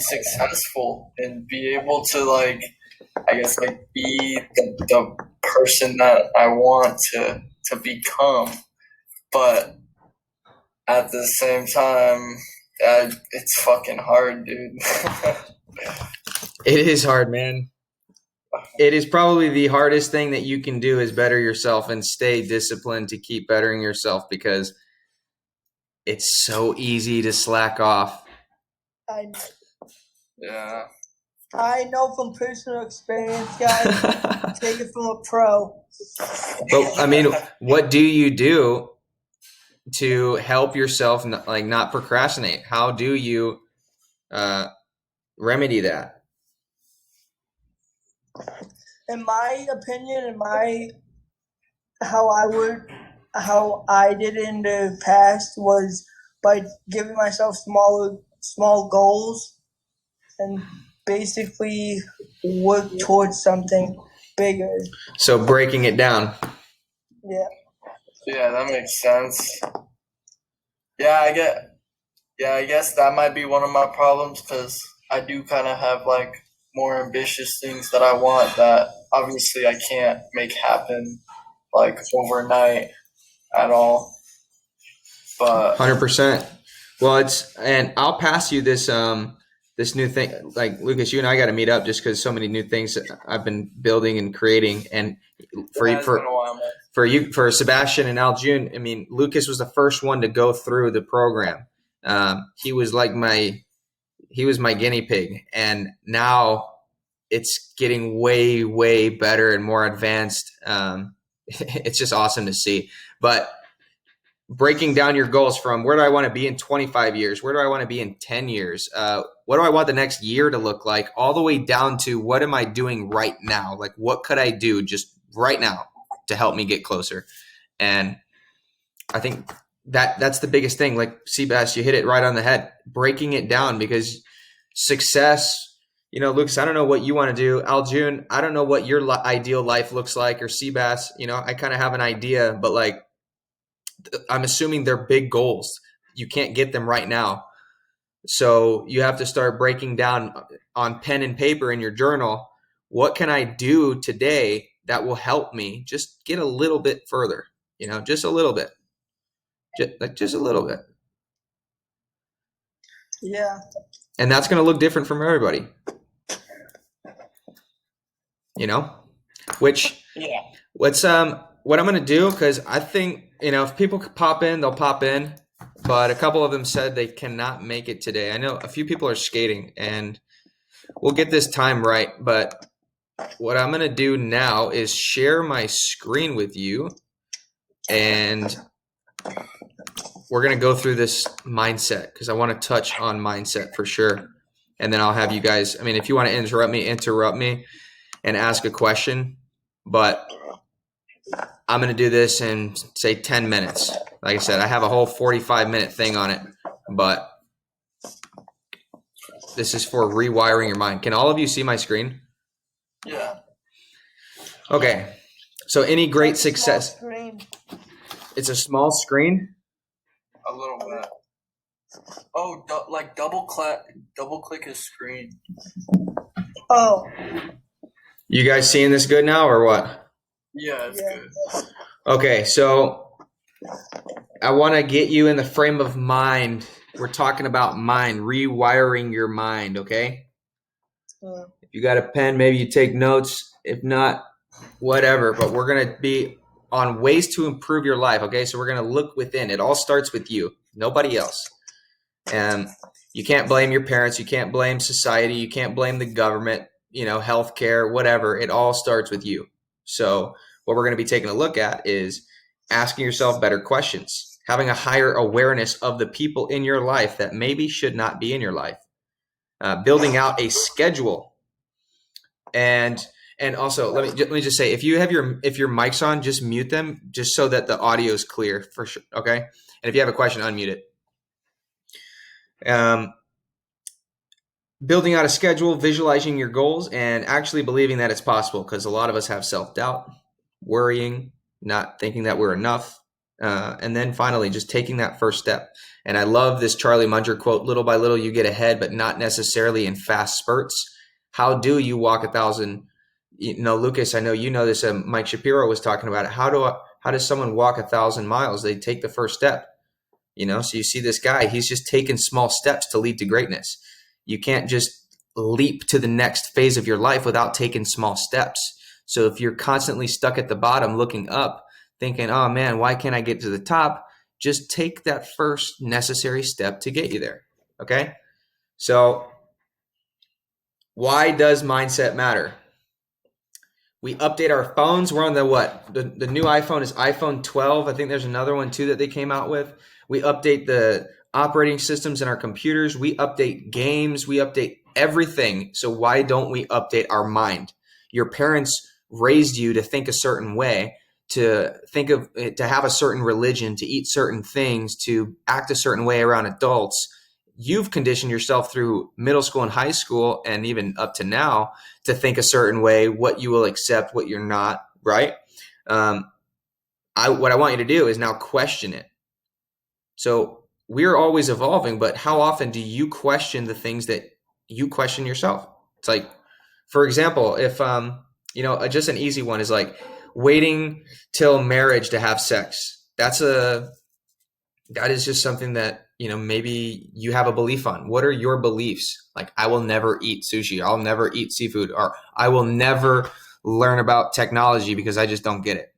successful and be able to like, I guess like be the person that I want to become. But at the same time, it's fucking hard, dude. It is hard, man. It is probably the hardest thing that you can do is better yourself and stay disciplined to keep bettering yourself, because it's so easy to slack off. I know. Yeah. I know from personal experience, guys. Take it from a pro. But I mean, what do you do to help yourself not procrastinate? How do you remedy that? In my opinion, how I did it in the past was by giving myself small goals and basically work towards something bigger. So breaking it down. Yeah. Yeah, that makes sense. Yeah, I guess that might be one of my problems, because I do kind of have like more ambitious things that I want that obviously I can't make happen like overnight at all. But 100%. Well, and I'll pass you this this new thing. Like, Lucas, you and I got to meet up just because so many new things I've been building and creating. And for Sebastian and Aljun, I mean, Lucas was the first one to go through the program. He was my guinea pig, and now it's getting way, way better and more advanced. It's just awesome to see. But breaking down your goals from where do I want to be in 25 years? Where do I want to be in 10 years? What do I want the next year to look like? All the way down to what am I doing right now? Like, what could I do just right now to help me get closer? And I think that's the biggest thing. Like, Seabass, you hit it right on the head, breaking it down, because success, Lucas, I don't know what you want to do. Aljun, I don't know what your ideal life looks like, or Seabass, I kind of have an idea, but like, I'm assuming they're big goals. You can't get them right now. So you have to start breaking down on pen and paper in your journal, what can I do today that will help me just get a little bit further, just a little bit. Just a little bit. Yeah. And that's going to look different from everybody. Which, yeah. What I'm going to do, because I think, if people pop in, they'll pop in. But a couple of them said they cannot make it today. I know a few people are skating, and we'll get this time right. But what I'm going to do now is share my screen with you, and we're going to go through this mindset, because I want to touch on mindset for sure. And then I'll have you guys, if you want to interrupt me and ask a question. But I'm going to do this in, say, 10 minutes. Like I said, I have a whole 45-minute thing on it. But this is for rewiring your mind. Can all of you see my screen? Yeah. Okay. So any great success. It's a small screen? A little bit. Oh, double click his screen. Oh. You guys seeing this good now or what? Yeah, it's good. Okay, so I want to get you in the frame of mind. We're talking about mind, rewiring your mind, okay? If you got a pen, maybe you take notes. If not, whatever. But we're going to be on ways to improve your life, okay? So we're going to look within. It all starts with you, nobody else. And you can't blame your parents. You can't blame society. You can't blame the government, healthcare, whatever. It all starts with you. So what we're going to be taking a look at is asking yourself better questions, having a higher awareness of the people in your life that maybe should not be in your life, building out a schedule. And also, let me just say, if your mic's on, just mute them, just so that the audio is clear for sure. Okay. And if you have a question, unmute it. Building out a schedule, visualizing your goals, and actually believing that it's possible, because a lot of us have self-doubt, worrying, not thinking that we're enough, And then finally, just taking that first step. And I love this Charlie Munger quote, little by little you get ahead, but not necessarily in fast spurts. How do you walk 1,000? Lucas, I know you know this. Mike Shapiro was talking about it. How does someone walk 1,000 miles? They take the first step. So you see this guy, he's just taking small steps to lead to greatness. You can't just leap to the next phase of your life without taking small steps. So if you're constantly stuck at the bottom looking up, thinking, oh man, why can't I get to the top? Just take that first necessary step to get you there. Okay. So why does mindset matter? We update our phones. We're on the new iPhone is iPhone 12. I think there's another one too that they came out with. We update the operating systems in our computers. We update games. We update everything. So why don't we update our mind? Your parents raised you to think a certain way, to have a certain religion, to eat certain things, to act a certain way around adults. You've conditioned yourself through middle school and high school and even up to now to think a certain way, what you will accept, what you're not, right? What I want you to do is now question it. So we're always evolving, but how often do you question the things that you question yourself? It's like, for example, if, just an easy one is like waiting till marriage to have sex. That is just something that, maybe you have a belief on. What are your beliefs? Like, I will never eat sushi. I'll never eat seafood, or I will never learn about technology because I just don't get it.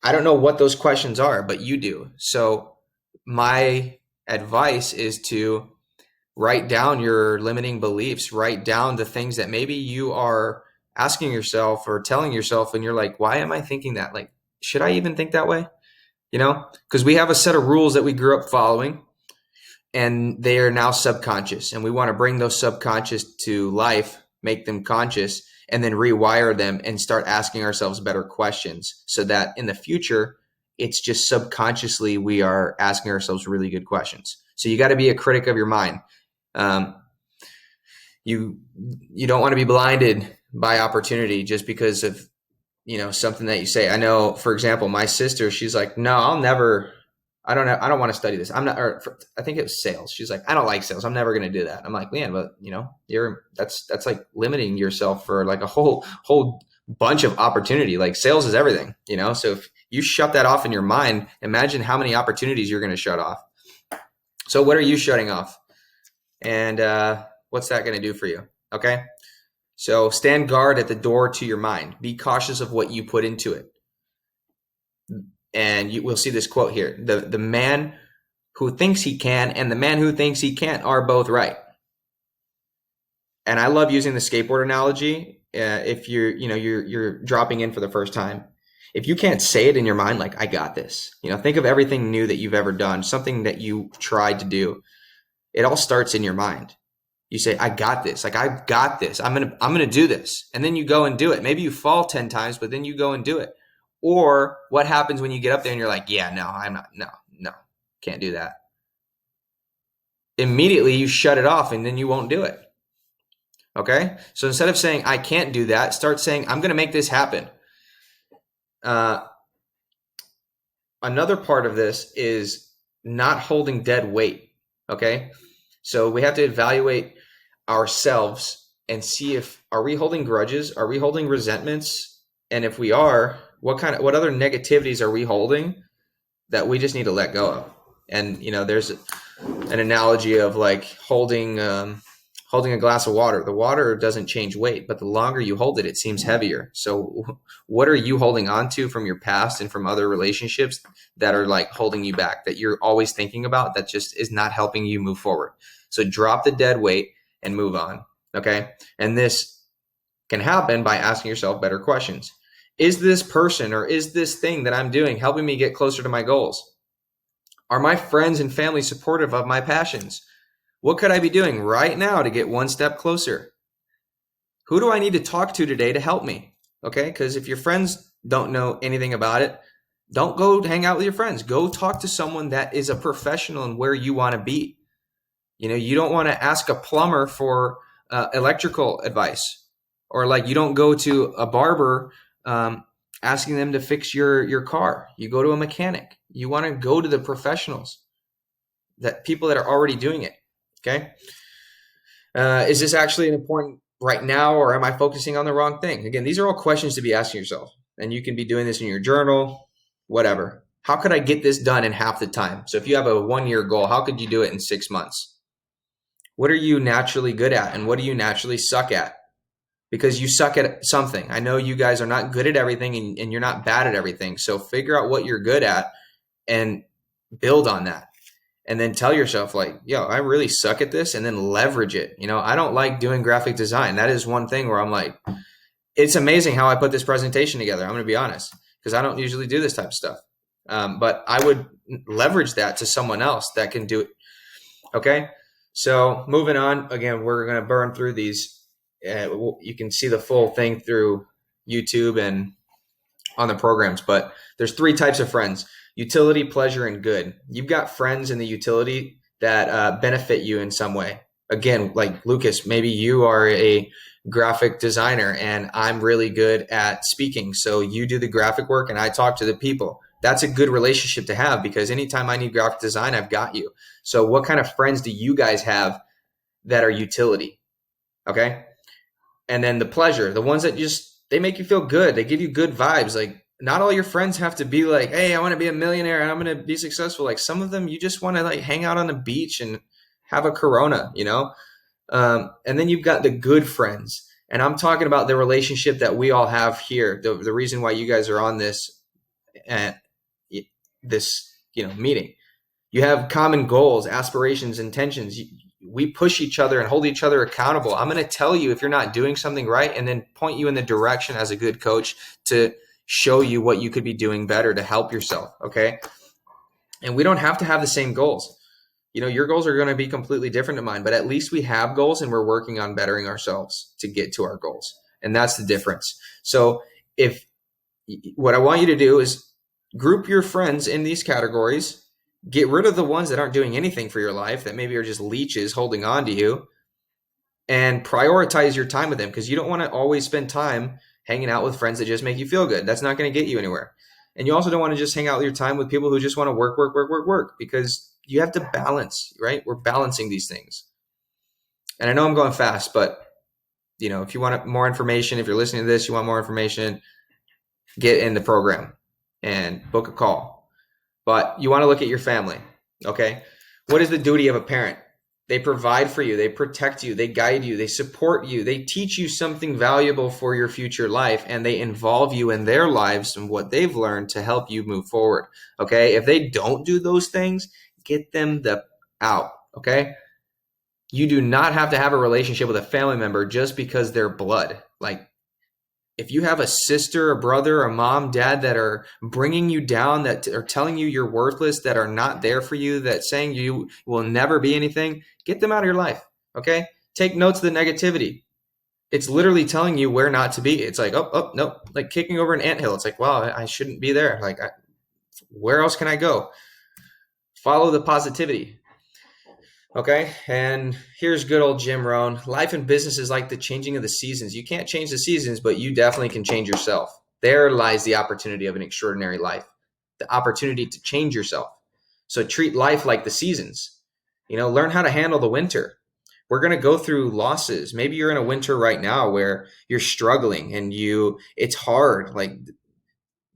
I don't know what those questions are, but you do. So my advice is to write down your limiting beliefs, write down the things that maybe you are asking yourself or telling yourself, and you're like, why am I thinking that? Like, should I even think that way? Because we have a set of rules that we grew up following, and they are now subconscious, and we want to bring those subconscious to life, make them conscious, and then rewire them and start asking ourselves better questions so that in the future, it's just subconsciously we are asking ourselves really good questions. So you got to be a critic of your mind. You don't want to be blinded by opportunity just because of, something that you say. I know, for example, my sister, she's like, no, I don't want to study this. I think it was sales. She's like, I don't like sales. I'm never going to do that. I'm like, man, but that's like limiting yourself for like a whole bunch of opportunity. Like sales is everything, so if you shut that off in your mind, imagine how many opportunities you're going to shut off. So what are you shutting off? And what's that going to do for you? Okay. So stand guard at the door to your mind. Be cautious of what you put into it. And we'll see this quote here. The man who thinks he can and the man who thinks he can't are both right. And I love using the skateboard analogy. If you're dropping in for the first time, if you can't say it in your mind, like, I got this, think of everything new that you've ever done, something that you tried to do. It all starts in your mind. You say, I got this. Like, I've got this. I'm going to do this. And then you go and do it. Maybe you fall 10 times, but then you go and do it. Or what happens when you get up there and you're like, yeah, no, I'm not, no, can't do that. Immediately you shut it off and then you won't do it. Okay. So instead of saying, I can't do that, start saying, I'm going to make this happen. Another part of this is not holding dead weight. Okay. So we have to evaluate ourselves and see are we holding grudges? Are we holding resentments? And if we are, what other negativities are we holding that we just need to let go of? And, there's an analogy of like holding a glass of water. The water doesn't change weight, but the longer you hold it, it seems heavier. So what are you holding on to from your past and from other relationships that are like holding you back, that you're always thinking about, that just is not helping you move forward? So drop the dead weight and move on. Okay. And this can happen by asking yourself better questions. Is this person or is this thing that I'm doing helping me get closer to my goals? Are my friends and family supportive of my passions? What could I be doing right now to get one step closer? Who do I need to talk to today to help me? Okay, because if your friends don't know anything about it, don't go hang out with your friends. Go talk to someone that is a professional in where you want to be. You don't want to ask a plumber for electrical advice, or like you don't go to a barber asking them to fix your car. You go to a mechanic. You want to go to the professionals, that people that are already doing it. Okay. Is this actually important right now, or am I focusing on the wrong thing? Again, these are all questions to be asking yourself, and you can be doing this in your journal, whatever. How could I get this done in half the time? So if you have a 1-year goal, how could you do it in 6 months? What are you naturally good at, and what do you naturally suck at? Because you suck at something. I know you guys are not good at everything, and you're not bad at everything. So figure out what you're good at and build on that. And then tell yourself, like, yo, I really suck at this, and then leverage it. I don't like doing graphic design. That is one thing where I'm like, it's amazing how I put this presentation together. I'm going to be honest, because I don't usually do this type of stuff. But I would leverage that to someone else that can do it. Okay. So moving on, again, we're going to burn through these. You can see the full thing through YouTube and on the programs, but there's 3 types of friends: utility, pleasure, and good. You've got friends in the utility that benefit you in some way. Again, like Lucas, maybe you are a graphic designer and I'm really good at speaking. So you do the graphic work and I talk to the people. That's a good relationship to have, because anytime I need graphic design, I've got you. So what kind of friends do you guys have that are utility? Okay. And then the pleasure, the ones that they make you feel good. They give you good vibes. Like, not all your friends have to be like, hey, I want to be a millionaire and I'm going to be successful. Like, some of them, you just want to like hang out on the beach and have a Corona, and then you've got the good friends. And I'm talking about the relationship that we all have here. The reason why you guys are on this meeting. You have common goals, aspirations, intentions. We push each other and hold each other accountable. I'm going to tell you if you're not doing something right, and then point you in the direction as a good coach to show you what you could be doing better to help yourself. Okay. And we don't have to have the same goals. Your goals are going to be completely different to mine, but at least we have goals and we're working on bettering ourselves to get to our goals. And that's the difference. So what I want you to do is group your friends in these categories. Get rid of the ones that aren't doing anything for your life, that maybe are just leeches holding on to you, and prioritize your time with them, because you don't want to always spend time hanging out with friends that just make you feel good. That's not going to get you anywhere. And you also don't want to just hang out your time with people who just want to work, because you have to balance, right? We're balancing these things. And I know I'm going fast, but if you want more information, if you're listening to this, you want more information, get in the program and book a call. But you want to look at your family. Okay. What is the duty of a parent? They provide for you. They protect you. They guide you. They support you. They teach you something valuable for your future life, and they involve you in their lives and what they've learned to help you move forward. Okay. If they don't do those things, get them out. Okay. You do not have to have a relationship with a family member just because they're blood. Like, if you have a sister, a brother, a mom, dad that are bringing you down, that are telling you you're worthless, that are not there for you, that saying you will never be anything, get them out of your life. Okay. Take notes of the negativity. It's literally telling you where not to be. It's like, oh, no, like kicking over an anthill. It's like, wow, I shouldn't be there. Like, where else can I go? Follow the positivity. Okay. And here's good old Jim Rohn. Life and business is like the changing of the seasons. You can't change the seasons, but you definitely can change yourself. There lies the opportunity of an extraordinary life, the opportunity to change yourself. So treat life like the seasons. Learn how to handle the winter. We're going to go through losses. Maybe you're in a winter right now where you're struggling and it's hard. Like,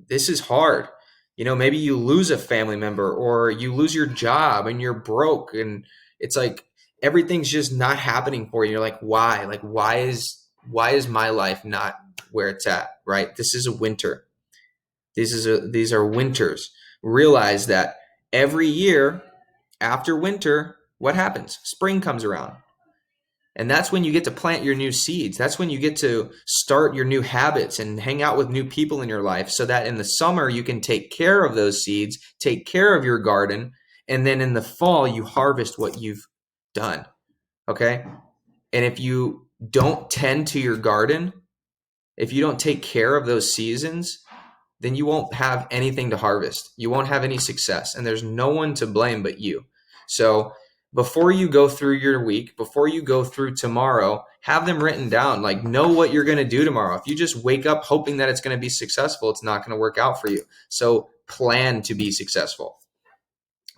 this is hard. Maybe you lose a family member, or you lose your job and you're broke, and it's like everything's just not happening for you. You're like, why? Like, why is my life not where it's at? Right? This is a winter. These are winters. Realize that every year after winter, what happens? Spring comes around. And that's when you get to plant your new seeds. That's when you get to start your new habits and hang out with new people in your life, so that in the summer you can take care of those seeds, take care of your garden, and then in the fall you harvest what you've done. Okay? And if you don't tend to your garden, if you don't take care of those seasons, then you won't have anything to harvest. You won't have any success, and there's no one to blame but you. So before you go through your week, before you go through tomorrow, have them written down. Like, know what you're going to do tomorrow. If you just wake up hoping that it's going to be successful, it's not going to work out for you. So plan to be successful.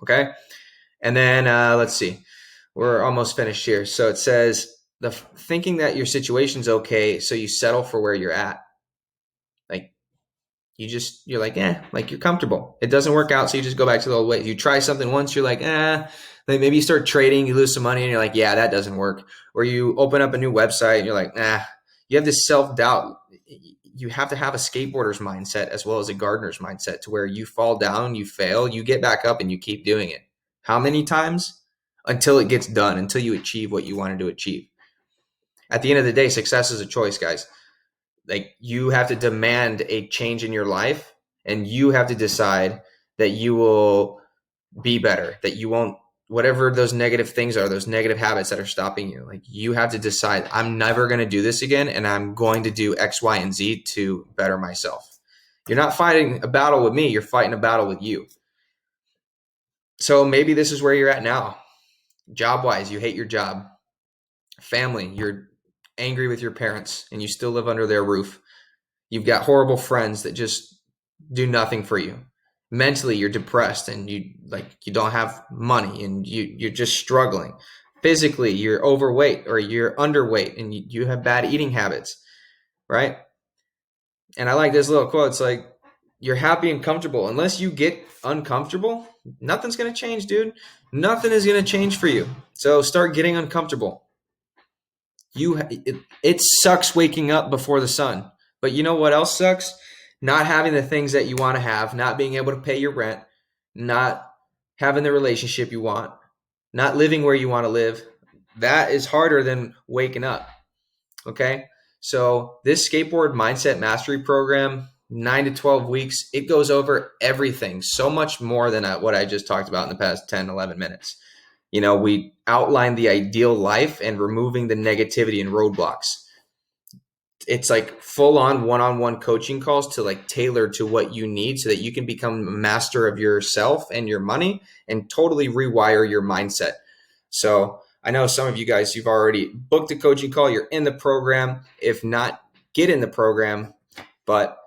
Okay. And then let's see, we're almost finished here. So it says thinking that your situation's okay, so you settle for where you're at. Like you're like, like you're comfortable. It doesn't work out, so you just go back to the old ways. You try something once, you're like, Like maybe you start trading, you lose some money, and you're like, yeah, that doesn't work. Or you open up a new website, and you're like, nah. You have this self-doubt. You have to have a skateboarder's mindset as well as a gardener's mindset, to where you fall down, you fail, you get back up, and you keep doing it. How many times? Until it gets done, until you achieve what you wanted to achieve. At the end of the day, success is a choice, guys. Like, you have to demand a change in your life, and you have to decide that you will be better, that you won't, whatever those negative things are, those negative habits that are stopping you. Like, you have to decide, I'm never going to do this again, and I'm going to do X, Y, and Z to better myself. You're not fighting a battle with me. You're fighting a battle with you. So maybe this is where you're at now. Job-wise, you hate your job. Family, you're angry with your parents and you still live under their roof. You've got horrible friends that just do nothing for you. Mentally, you're depressed and you don't have money and you're just struggling. Physically, you're overweight or you're underweight and you have bad eating habits, right? And I like this little quote. It's like, you're happy and comfortable. Unless you get uncomfortable, nothing's going to change, dude. Nothing is going to change for you. So start getting uncomfortable. It sucks waking up before the sun. But you know what else sucks? Not having the things that you want to have, not being able to pay your rent, not having the relationship you want, not living where you want to live. That is harder than waking up. Okay? So this skateboard mindset mastery program, 9 to 12 weeks, it goes over everything, so much more than what I just talked about in the past 10, 11 minutes. You know, we outline the ideal life and removing the negativity and roadblocks. It's like full-on one-on-one coaching calls to like tailor to what you need so that you can become a master of yourself and your money and totally rewire your mindset. So I know some of you guys, you've already booked a coaching call. You're in the program. If not, get in the program. But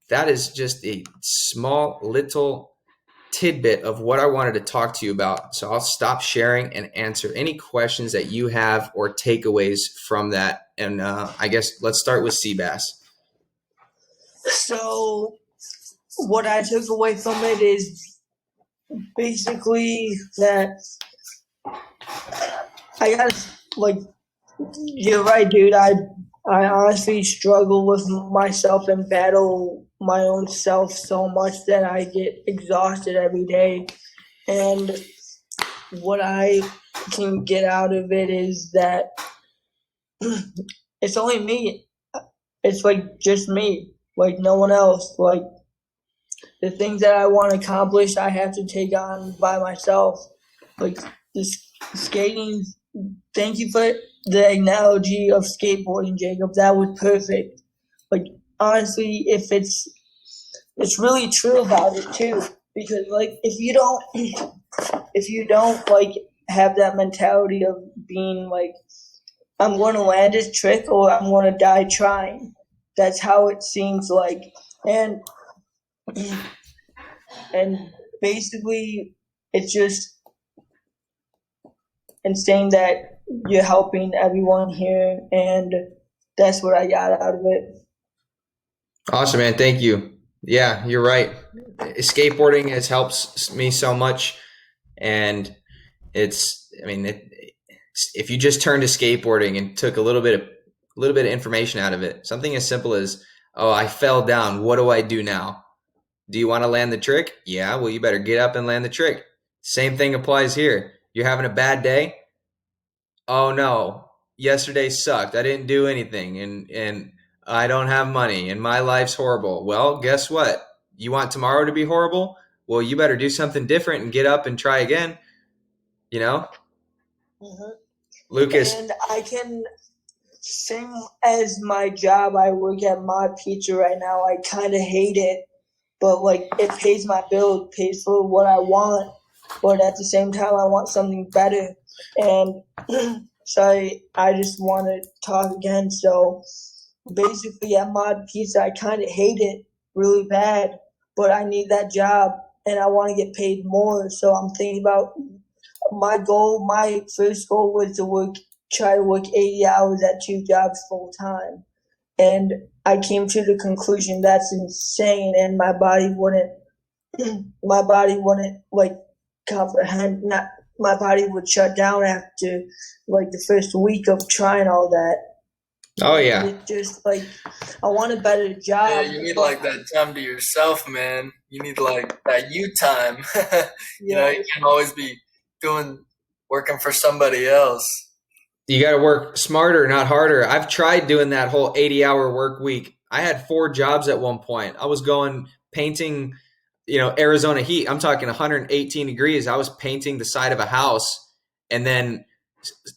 that is just a small little tidbit of what I wanted to talk to you about. So I'll stop sharing and answer any questions that you have or takeaways from that. And I guess let's start with Seabass. So what I took away from it is basically that I got, like, you're right, dude. I honestly struggle with myself and battle my own self so much that I get exhausted every day. And what I can get out of it is that it's only me. It's like just me, like no one else. Like the things that I want to accomplish, I have to take on by myself. Like this skating. Thank you for the analogy of skateboarding, Jacob. That was perfect. Like honestly, if it's really true about it too, because like if you don't like have that mentality of being like, I'm going to land this trick or I'm going to die trying. That's how it seems like, and basically it's just insane that you're helping everyone here, and that's what I got out of it. Awesome, man. Thank you. Yeah, you're right. Skateboarding has helped me so much. And if you just turned to skateboarding and took a little bit of information out of it, something as simple as, oh, I fell down. What do I do now? Do you want to land the trick? Yeah, well, you better get up and land the trick. Same thing applies here. You're having a bad day. Oh no, yesterday sucked. I didn't do anything and I don't have money and my life's horrible. Well, guess what? You want tomorrow to be horrible? Well, you better do something different and get up and try again. You know? Mm-hmm. Lucas. And I can, same as my job, I work at Mod Pizza right now. I kind of hate it, but like it pays my bill, it pays for what I want. But at the same time, I want something better. And sorry, I just want to talk again. So basically, at Mod Pizza, I kind of hate it really bad, but I need that job and I want to get paid more. So I'm thinking about my first goal was to try to work 80 hours at 2 jobs full time. And I came to the conclusion that's insane, and my body wouldn't like comprehend. Not my body would shut down after like the first week of trying all that. Oh yeah. It just like I want a better job. Yeah, you need like that time to yourself, man. You need like that you time. You know, you can't always be working for somebody else. You got to work smarter, not harder. I've tried doing that whole 80-hour work week. I had 4 jobs at one point. I was going painting, Arizona heat. I'm talking 118 degrees. I was painting the side of a house and then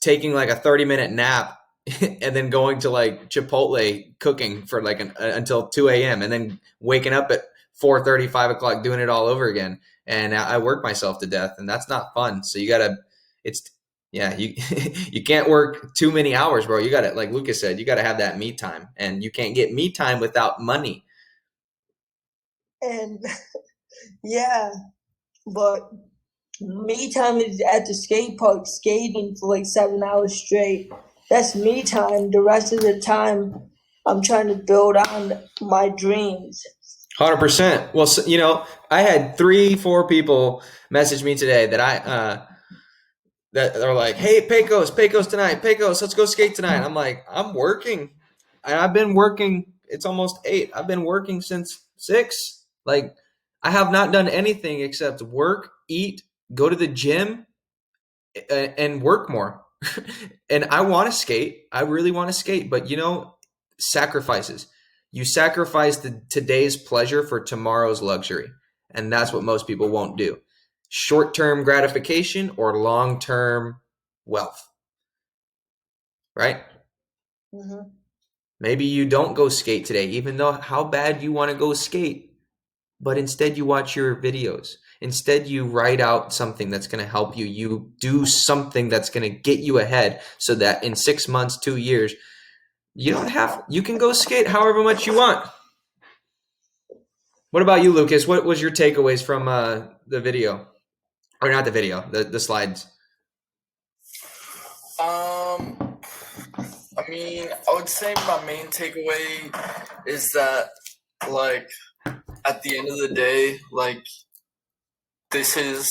taking like a 30-minute nap and then going to like Chipotle cooking for like until 2 a.m. and then waking up at 4:30, 5 o'clock, doing it all over again. And I worked myself to death, and that's not fun. So you you can't work too many hours, bro. You got to, like Lucas said, you got to have that me time, and you can't get me time without money. And yeah, but me time is at the skate park skating for like 7 hours straight. That's me time. The rest of the time, I'm trying to build on my dreams. 100%. Well, I had 3-4 people message me today that that are like, "Hey, Pecos tonight. Pecos, let's go skate tonight." I'm like, I'm working. I've been working. It's almost 8. I've been working since 6. Like, I have not done anything except work, eat, go to the gym, and work more. And I want to skate. I really want to skate, but sacrifices. You sacrifice today's pleasure for tomorrow's luxury, and that's what most people won't do. Short-term gratification or long-term wealth, right? Mm-hmm. Maybe you don't go skate today, even though how bad you want to go skate, but instead you watch your videos. Instead, you write out something that's going to help you. You do something that's going to get you ahead so that in 6 months, 2 years, you can go skate however much you want. What about you, Lucas? What was your takeaways from the video? Or not the video, the slides? I mean, I would say my main takeaway is that, like, at the end of the day, like, this is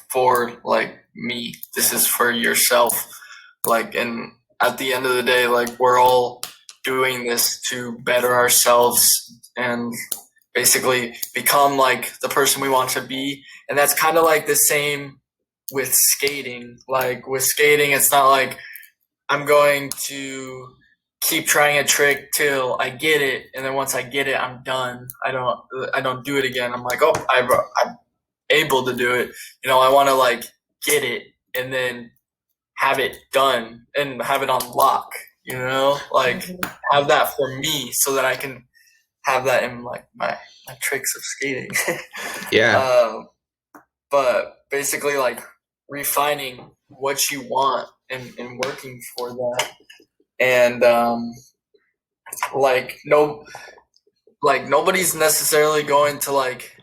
for, like, me. This is for yourself. Like, and at the end of the day, like, we're all doing this to better ourselves and basically become, like, the person we want to be. And that's kind of, like, the same with skating. Like, with skating, it's not like I'm going to keep trying a trick till I get it, and then once I get it, I'm done. I don't do it again. I'm like, oh, I'm able to do it. I want to like get it and then have it done and have it on lock. Like have that for me so that I can have that in like my tricks of skating. Yeah. But basically, like refining what you want and working for that, and nobody's necessarily going to like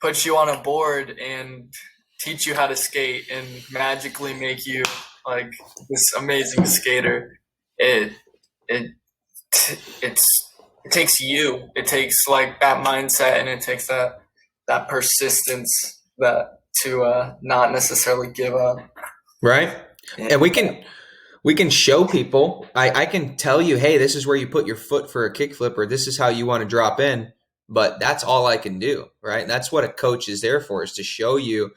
put you on a board and teach you how to skate and magically make you like this amazing skater. It takes you. It takes like that mindset, and it takes that persistence to not necessarily give up. Right. And we can show people. I can tell you, hey, this is where you put your foot for a kickflip, or this is how you want to drop in. But that's all I can do, right? That's what a coach is there for, is to show you,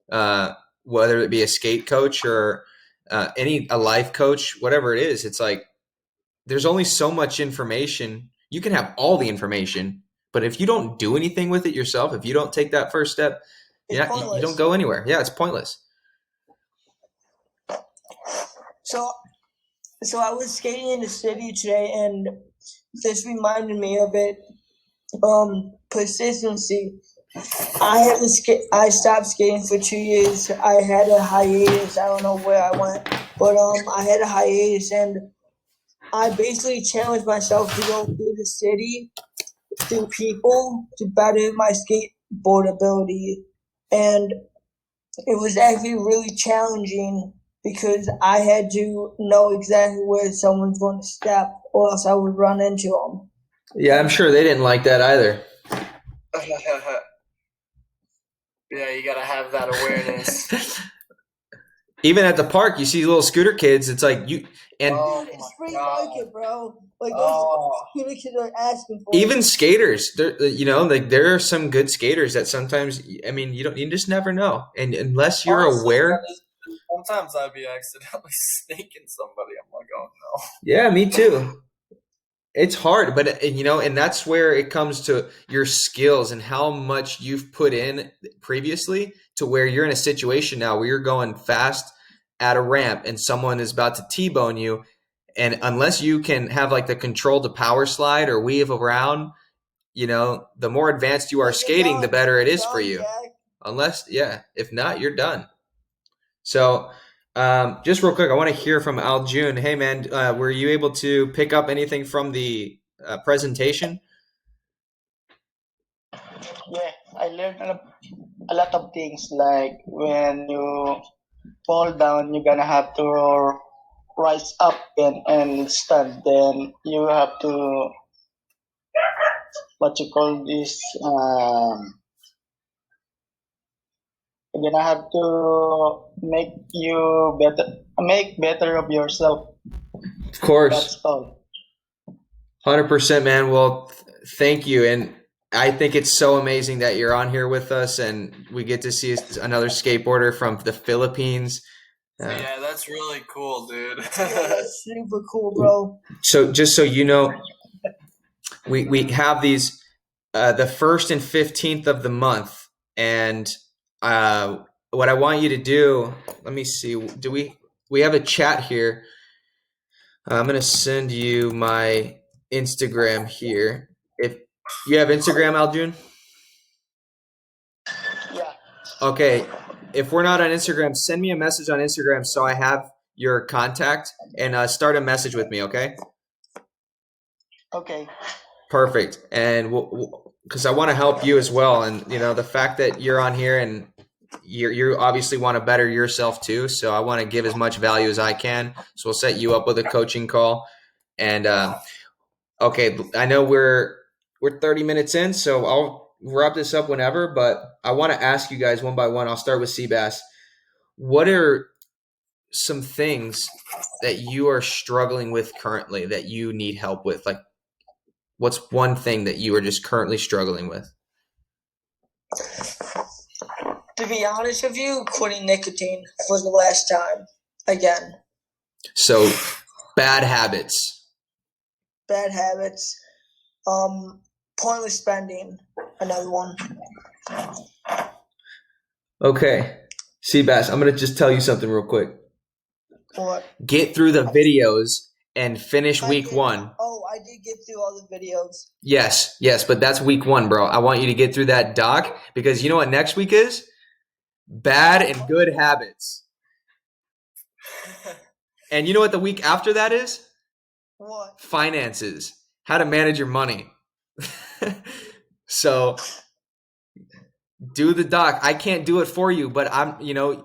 whether it be a skate coach or a life coach, whatever it is. It's like there's only so much information. You can have all the information, but if you don't do anything with it yourself, if you don't take that first step, you don't go anywhere. Yeah, it's pointless. So I was skating in the city today, and this reminded me of it. Persistency. I stopped skating for 2 years. I had a hiatus. I don't know where I went, but I had a hiatus, and I basically challenged myself to go through the city, through people, to better my skateboard ability, and it was actually really challenging because I had to know exactly where someone's going to step, or else I would run into them. Yeah, I'm sure they didn't like that either. Yeah, you gotta have that awareness. Even at the park, you see little scooter kids. It's like you and It's free market, bro. Like those scooter kids are asking for even skaters. Like there are some good skaters that sometimes. I mean, you just never know, and unless you're aware. Sometimes I'd be accidentally snaking somebody. I'm like, oh no. Yeah, me too. It's hard, but and that's where it comes to your skills and how much you've put in previously to where you're in a situation now where you're going fast at a ramp and someone is about to T-bone you. And unless you can have like the control to power slide or weave around, the more advanced you are skating, the better it is for you. If not, you're done. So, just real quick, I want to hear from Al June. Hey, man, were you able to pick up anything from the presentation? Yeah, I learned a lot of things. Like when you fall down, you're gonna have to rise up and stand. Then you have to what you call this. You're gonna have to make better of yourself. Of course. That's all. 100%, man. Well, thank you. And I think it's so amazing that you're on here with us and we get to see another skateboarder from the Philippines. Yeah, that's really cool, dude. That's super cool, bro. So just so you know, we have these the 1st and 15th of the month. And what I want you to do, let me see, we have a chat here. I'm going to send you my Instagram here. If you have Instagram, Aljun? Yeah. Okay. If we're not on Instagram, send me a message on Instagram so I have your contact and start a message with me, okay? Okay. Perfect. And because I want to help you as well. And, the fact that you're on here and you obviously want to better yourself too. So I want to give as much value as I can. So we'll set you up with a coaching call. And okay, I know we're 30 minutes in, so I'll wrap this up whenever. But I want to ask you guys one by one. I'll start with Seabass. What are some things that you are struggling with currently that you need help with? Like, what's one thing that you are just currently struggling with? To be honest with you, quitting nicotine for the last time again. So, bad habits. Bad habits. Pointless spending. Another one. Okay. Seabass, I'm going to just tell you something real quick. What? Get through the videos and finish week 1. Oh, I did get through all the videos. Yes, but that's week 1, bro. I want you to get through that doc because you know what next week is? Bad and good habits. And you know what the week after that is? What? Finances. How to manage your money. So do the doc. I can't do it for you, but I'm doing,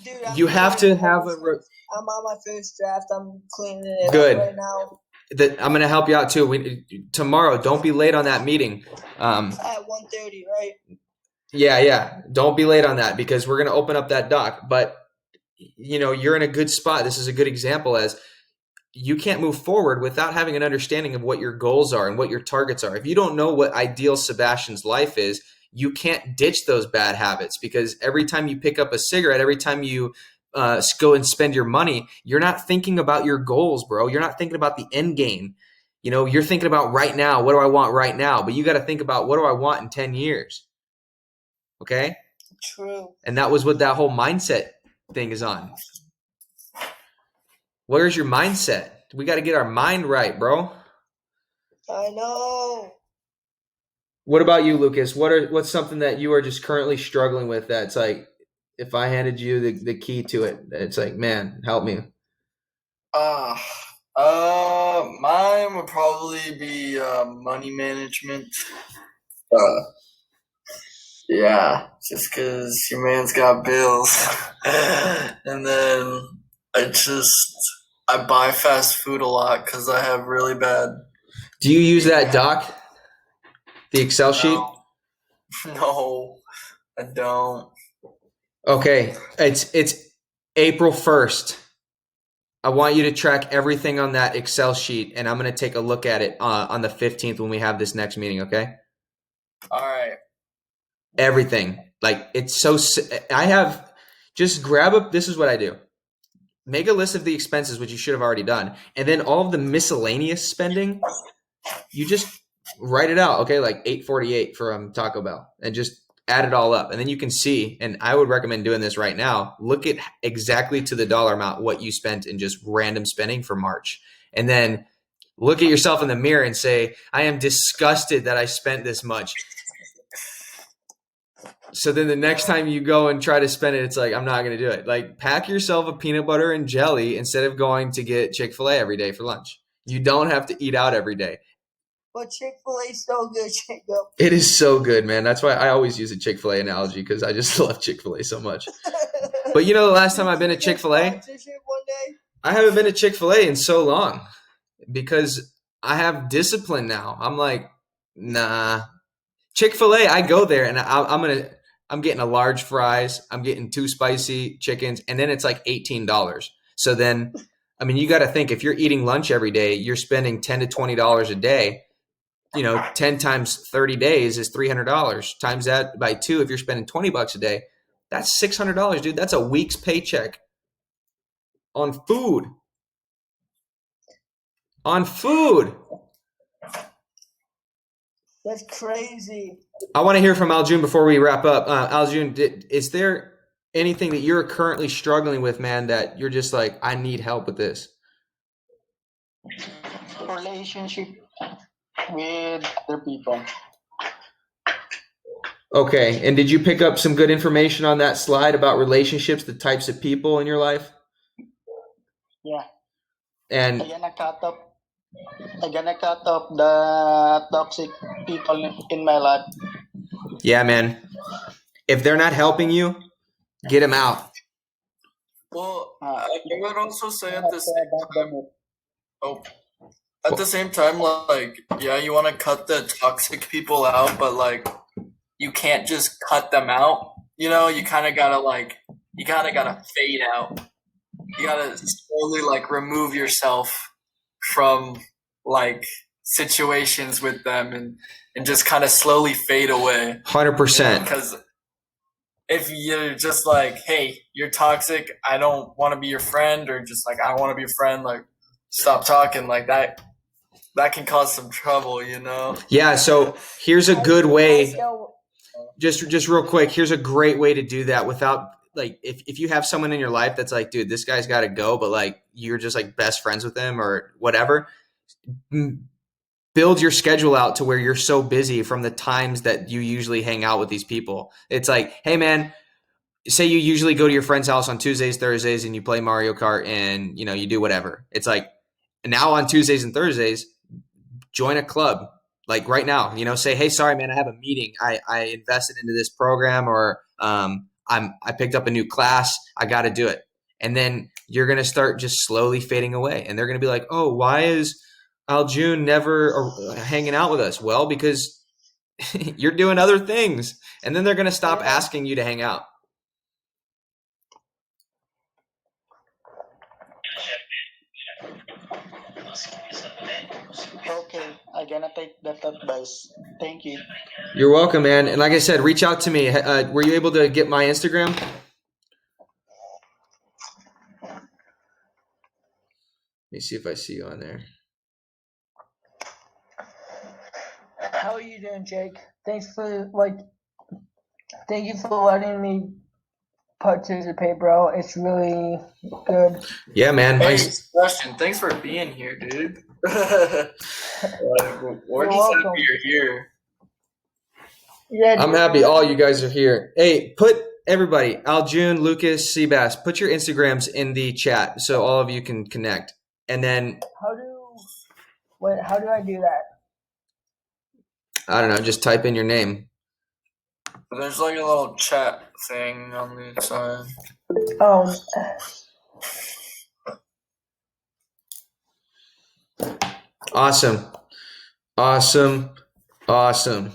dude. You have to have I'm on my first draft. I'm cleaning it good up right now. I'm going to help you out too. Tomorrow, don't be late on that meeting. At 1:30, right? Yeah. Don't be late on that because we're going to open up that doc. But, you're in a good spot. This is a good example as you can't move forward without having an understanding of what your goals are and what your targets are. If you don't know what ideal Sebastian's life is, you can't ditch those bad habits because every time you pick up a cigarette, every time you go and spend your money, you're not thinking about your goals, bro. You're not thinking about the end game. You're thinking about right now. What do I want right now? But you got to think about what do I want in 10 years? Okay? True. And that was what that whole mindset thing is on. Where's your mindset? We got to get our mind right, bro. I know. What about you, Lucas? What's something that you are just currently struggling with that's like, if I handed you the key to it, it's like, man, help me. Uh, Mine would probably be money management. Uh, yeah, just because your man's got bills, and then I buy fast food a lot because I have really bad. Do you use that doc, the Excel sheet? No, I don't. Okay, it's April 1st. I want you to track everything on that Excel sheet, and I'm going to take a look at it on the 15th when we have this next meeting, okay? All right. Everything. Like, it's so I have just grab up. This is what I do. Make a list of the expenses, which you should have already done, and then all of the miscellaneous spending, you just write it out, okay? Like $8.48 from Taco Bell, and just add it all up, and then you can see. And I would recommend doing this right now. Look at exactly to the dollar amount what you spent in just random spending for March, and then look at yourself in the mirror and say, "I am disgusted that I spent this much." So then the next time you go and try to spend it, it's like, I'm not going to do it. Like, pack yourself a peanut butter and jelly instead of going to get Chick-fil-A every day for lunch. You don't have to eat out every day. But Chick-fil-A is so good, Jacob. It is so good, man. That's why I always use a Chick-fil-A analogy, because I just love Chick-fil-A so much. But you know, the last time I've been to Chick-fil-A, I haven't been to Chick-fil-A in so long because I have discipline now. I'm like, nah. Chick-fil-A, I go there and I'm getting a large fries. I'm getting 2 spicy chickens, and then it's like $18. So then, I mean, you got to think, if you're eating lunch every day, you're spending $10 to $20 a day. 10 times 30 days is $300. Times that by 2, if you're spending $20 a day, that's $600, dude. That's a week's paycheck on food. On food. That's crazy. I want to hear from Aljun before we wrap up. Aljun, is there anything that you're currently struggling with, man, that you're just like, I need help with this? Relationship with other people. Okay, and did you pick up some good information on that slide about relationships, the types of people in your life? Yeah. And I'm gonna cut off the toxic people in my life. yeah, man. If they're not helping you, get them out. Well, I would also say at the same time, like, yeah, you want to cut the toxic people out, but like, you can't just cut them out. You kind of gotta fade out. You gotta slowly like remove yourself from like situations with them and just kind of slowly fade away. 100%. Because if you're just like, hey, you're toxic, I don't want to be your friend, or just like, I want to be a friend, like, stop talking, like that can cause some trouble, Yeah, so here's a good way. Just real quick, here's a great way to do that without, like, if you have someone in your life that's like, dude, this guy's got to go, but like, you're just like best friends with him or whatever, build your schedule out to where you're so busy from the times that you usually hang out with these people. It's like, hey man, say you usually go to your friend's house on Tuesdays, Thursdays, and you play Mario Kart and you do whatever. It's like, now on Tuesdays and Thursdays, join a club. Like right now, say, hey, sorry, man, I have a meeting. I invested into this program, or I picked up a new class. I got to do it. And then you're going to start just slowly fading away. And they're going to be like, oh, why is Aljun never hanging out with us? Well, because you're doing other things. And then they're going to stop asking you to hang out. Okay, I'm gonna take that advice. Thank you. You're welcome, man. And like I said, reach out to me. Were you able to get my Instagram? Let me see if I see you on there. How are you doing, Jake? Thank you for letting me participate, bro. It's really good. Yeah, man. Hey, Sebastian, thanks for being here, dude. We're just happy you're here. Yeah, I'm happy all you guys are here. Hey, put everybody, Aljun, Lucas, Seabass, put your Instagrams in the chat so all of you can connect. And then How do I do that? I don't know, just type in your name. There's like a little chat thing on the side. Oh, Awesome. Awesome. Awesome.